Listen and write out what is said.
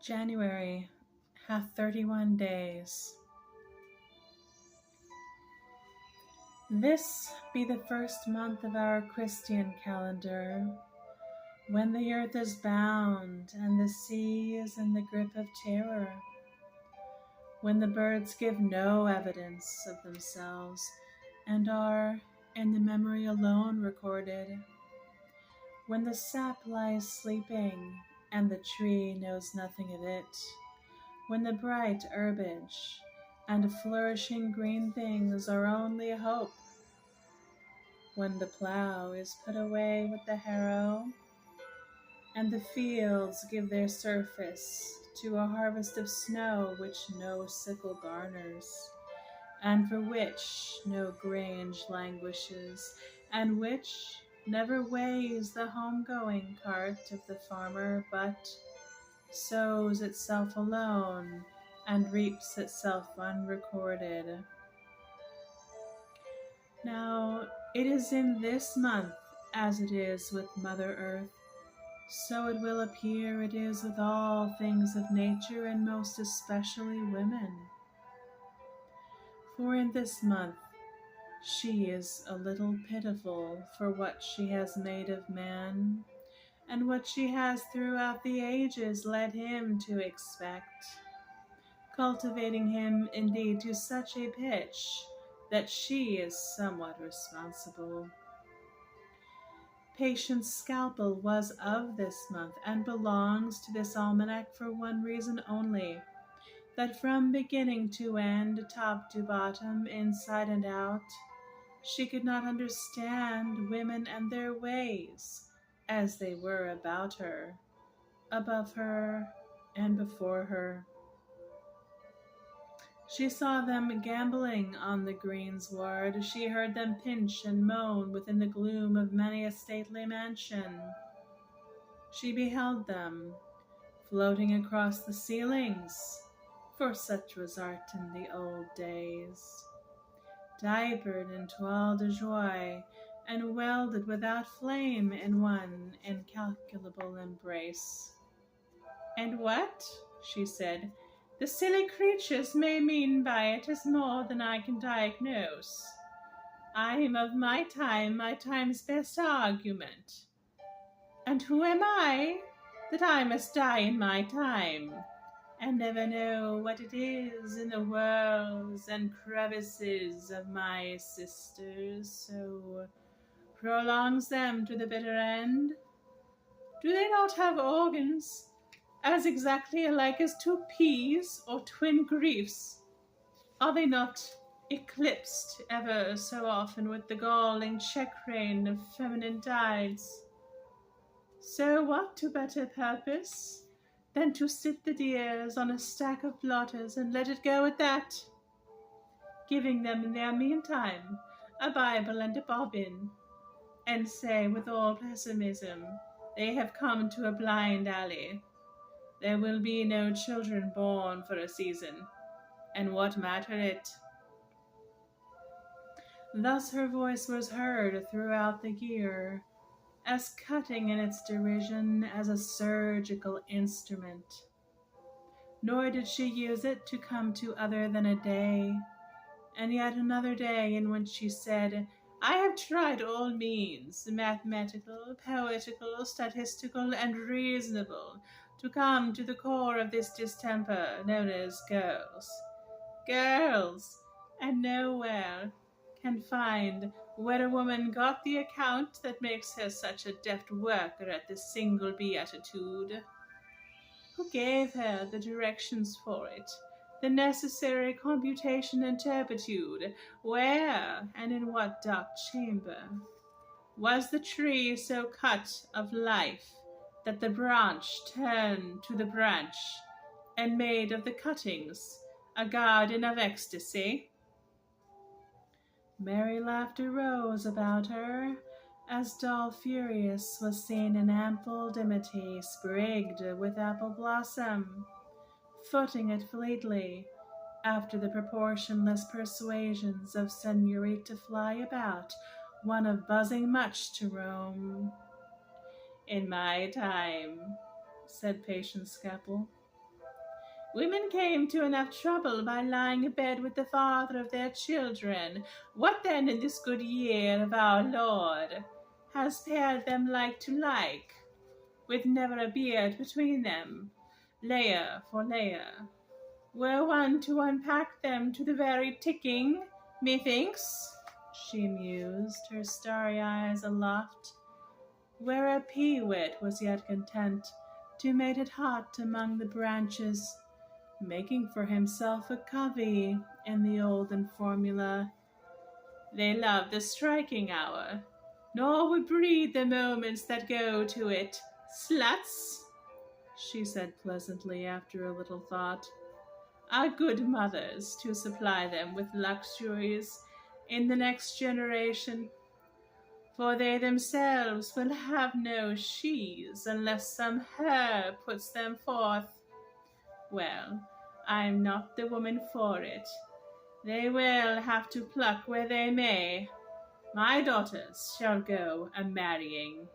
January hath 31 days. This be the first month of our Christian calendar, when the earth is bound and the sea is in the grip of terror, when the birds give no evidence of themselves and are in the memory alone recorded, when the sap lies sleeping and the tree knows nothing of it, when the bright herbage and flourishing green things are only a hope, when the plough is put away with the harrow, and the fields give their surface to a harvest of snow which no sickle garners, and for which no grange languishes, and which never weighs the home-going cart of the farmer, but sows itself alone and reaps itself unrecorded. Now it is in this month as it is with Mother Earth, so it will appear it is with all things of nature, and most especially women. For in this month she is a little pitiful for what she has made of man, and what she has throughout the ages led him to expect, cultivating him indeed to such a pitch that she is somewhat responsible. Patience Scalpel was of this month, and belongs to this almanac for one reason only, that from beginning to end, top to bottom, inside and out, she could not understand women and their ways, as they were about her, above her, and before her. She saw them gambling on the greensward. She heard them pinch and moan within the gloom of many a stately mansion. She beheld them floating across the ceilings, for such was art in the old days, diapered in toile de joie, and welded without flame in one incalculable embrace. "And what," she said, "the silly creatures may mean by it is more than I can diagnose. I am of my time's best argument. And who am I, that I must die in my time, and never know what it is in the whirls and crevices of my sisters, so prolongs them to the bitter end? Do they not have organs as exactly alike as two peas or twin griefs? Are they not eclipsed ever so often with the galling check-rein of feminine tides? So what to better purpose than to sit the dears on a stack of blotters and let it go at that, giving them in their meantime a Bible and a bobbin, and say with all pessimism, they have come to a blind alley. There will be no children born for a season, and what matter it?" Thus her voice was heard throughout the year, as cutting in its derision as a surgical instrument. Nor did she use it to come to other than a day, and yet another day, in which she said, "I have tried all means, mathematical, poetical, statistical, and reasonable, to come to the core of this distemper known as girls. Girls, and nowhere can find where a woman got the account that makes her such a deft worker at this single beatitude. Who gave her the directions for it, the necessary computation and turpitude? Where, and in what dark chamber, was the tree so cut of life that the branch turned to the branch, and made of the cuttings a garden of ecstasy?" Merry laughter rose about her, as doll Furious was seen in ample dimity, sprigged with apple blossom, footing it fleetly, after the proportionless persuasions of Senorita Fly-about, one of buzzing much to roam. "In my time," said Patience Scalpel, Women came to enough trouble by lying abed with the father of their children. What then in this good year of our Lord has paired them like to like, with never a beard between them, layer for layer? Were one to unpack them to the very ticking, methinks, she mused, her starry eyes aloft, where a peewit was yet content to mate it hot among the branches, making for himself a covey in the olden formula. They love the striking hour, nor would breed the moments that go to it. Sluts, she said pleasantly after a little thought, are good mothers to supply them with luxuries in the next generation, for they themselves will have no sheaves unless some her puts them forth. Well, I'm not the woman for it. They will have to pluck where they may. My daughters shall go a-marrying.